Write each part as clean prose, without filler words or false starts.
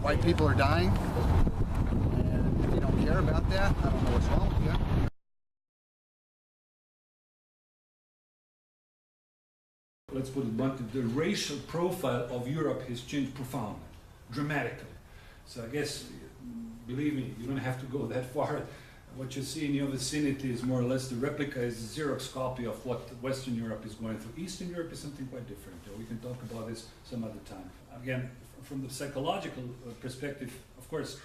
white people are dying, and if you don't care about that, I don't know what's wrong with you. Let's put it bluntly, the racial profile of Europe has changed profoundly, dramatically. So I guess, believe me, you don't have to go that far. What you see in your vicinity is more or less the replica, is a Xerox copy of what Western Europe is going through. Eastern Europe is something quite different. We can talk about this some other time. Again, from the psychological perspective, of course,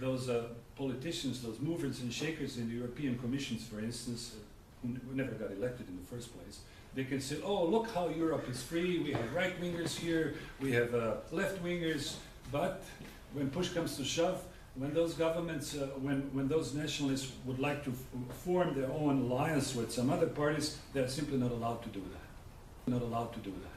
those politicians, those movers and shakers in the European Commissions, for instance, who never got elected in the first place, they can say, oh, look how Europe is free, we have right-wingers here, we have left-wingers, but when push comes to shove, when those governments, when those nationalists would like to form their own alliance with some other parties, they're simply not allowed to do that. Not allowed to do that.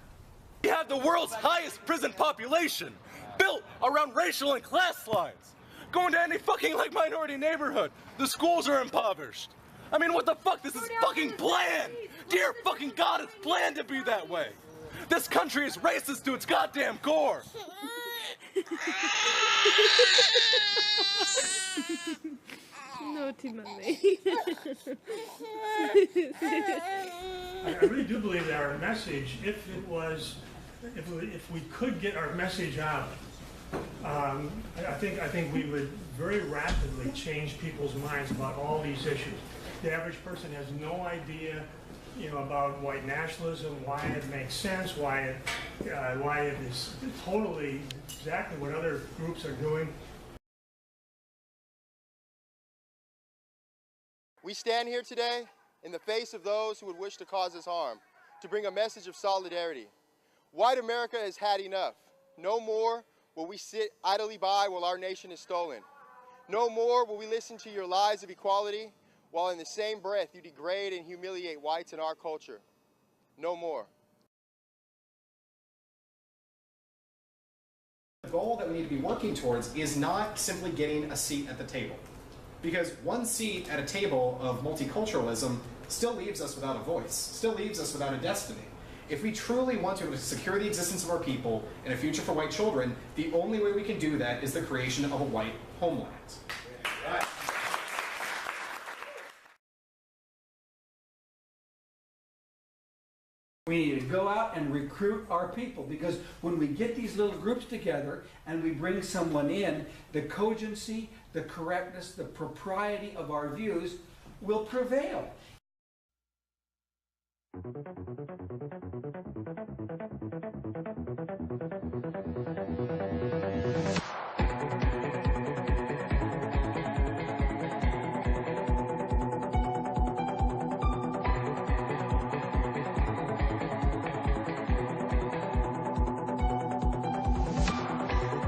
We have the world's highest prison population, built around racial and class lines. Go into any fucking minority neighborhood, the schools are impoverished. I mean, what the fuck? This is fucking planned! Dear fucking God, it's planned to be that way! This country is racist to its goddamn core! Naughty mummy. I really do believe that our message, if we could get our message out, I think we would very rapidly change people's minds about all these issues. The average person has no idea, about white nationalism, why it makes sense, why it is totally exactly what other groups are doing. We stand here today in the face of those who would wish to cause us harm, to bring a message of solidarity. White America has had enough. No more will we sit idly by while our nation is stolen. No more will we listen to your lies of equality, while in the same breath you degrade and humiliate whites in our culture. No more. The goal that we need to be working towards is not simply getting a seat at the table. Because one seat at a table of multiculturalism still leaves us without a voice, still leaves us without a destiny. If we truly want to secure the existence of our people and a future for white children, the only way we can do that is the creation of a white homeland. Right. We need to go out and recruit our people, because when we get these little groups together and we bring someone in, the cogency, the correctness, the propriety of our views will prevail.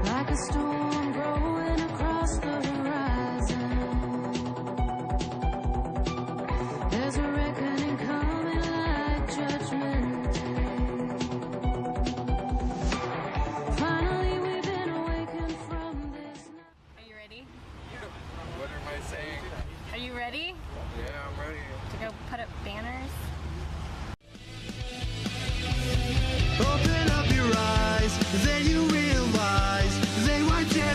Like a storm growing across the horizon, there's a reckoning coming like Judgment Day. Finally we've been awakened from this night. Are you ready? What am I saying? Are you ready? Yeah, I'm ready. To go put up banners? Open up your eyes, then you realize they weren't there.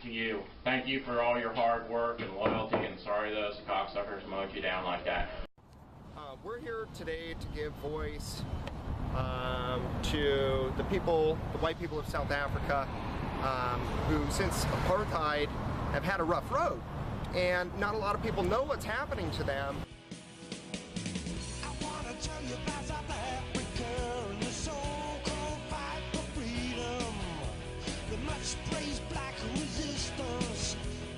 to you. Thank you for all your hard work and loyalty, and sorry those cocksuckers mowed you down like that. We're here today to give voice to the people, the white people of South Africa, who since apartheid have had a rough road, and not a lot of people know what's happening to them. I wanna tell you about South Africa and the so-called fight for freedom, the much praised black resistance,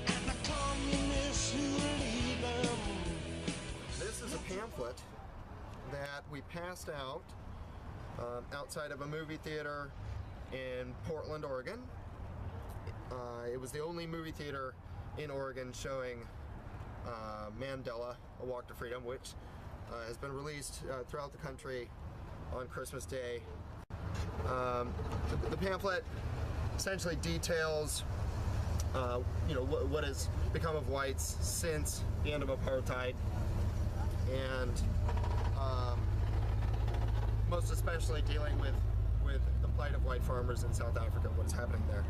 and the communists who lead them. This is a pamphlet that we passed out outside of a movie theater in Portland, Oregon. It was the only movie theater in Oregon showing Mandela, A Walk to Freedom, which has been released throughout the country on Christmas Day. The pamphlet essentially details what has become of whites since the end of apartheid, and most especially dealing with the plight of white farmers in South Africa, what is happening there.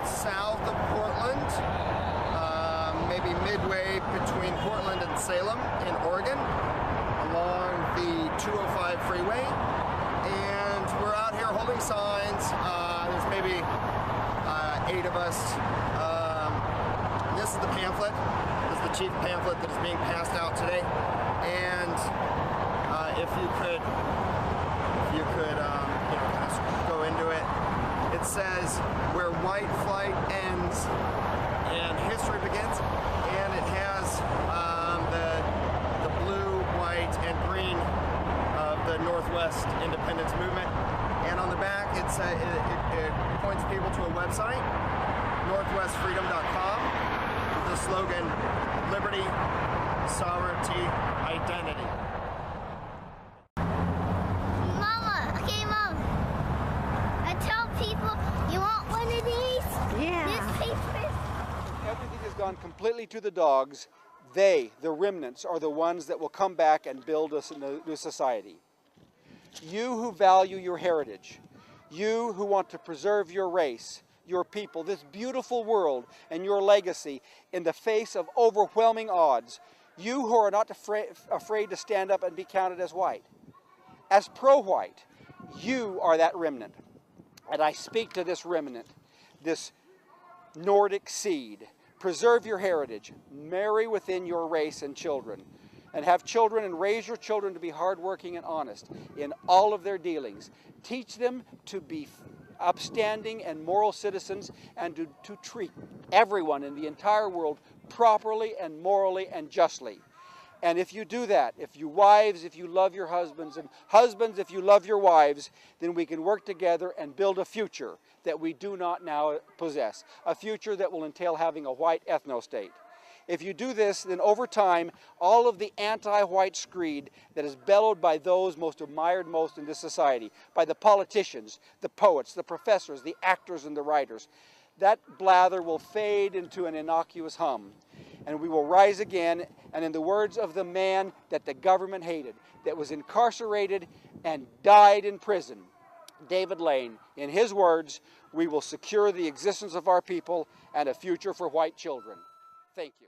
South of Portland, maybe midway between Portland and Salem in Oregon, along the 205 freeway, and we're out here holding signs. There's maybe 8 of us. This is the pamphlet. This is the chief pamphlet that is being passed out today, and if you could kind of go into it. It says where white flight ends and history begins, and it has the blue, white, and green of the Northwest Independence Movement. And on the back, it points people to a website, northwestfreedom.com, with the slogan, Liberty, Sovereignty, Identity. Everything has gone completely to the dogs. They, the remnants, are the ones that will come back and build us a new society. You who value your heritage, you who want to preserve your race, your people, this beautiful world, and your legacy in the face of overwhelming odds, you who are not afraid to stand up and be counted as white, as pro-white, you are that remnant. And I speak to this remnant, this Nordic seed. Preserve your heritage, marry within your race and children, and have children and raise your children to be hardworking and honest in all of their dealings. Teach them to be upstanding and moral citizens, and to treat everyone in the entire world properly and morally and justly. And if you do that, if you wives, if you love your husbands, and husbands, if you love your wives, then we can work together and build a future that we do not now possess, a future that will entail having a white ethno-state. If you do this, then over time, all of the anti-white screed that is bellowed by those most admired most in this society, by the politicians, the poets, the professors, the actors, and the writers, that blather will fade into an innocuous hum. And we will rise again, and in the words of the man that the government hated, that was incarcerated and died in prison, David Lane, in his words, we will secure the existence of our people and a future for white children. Thank you.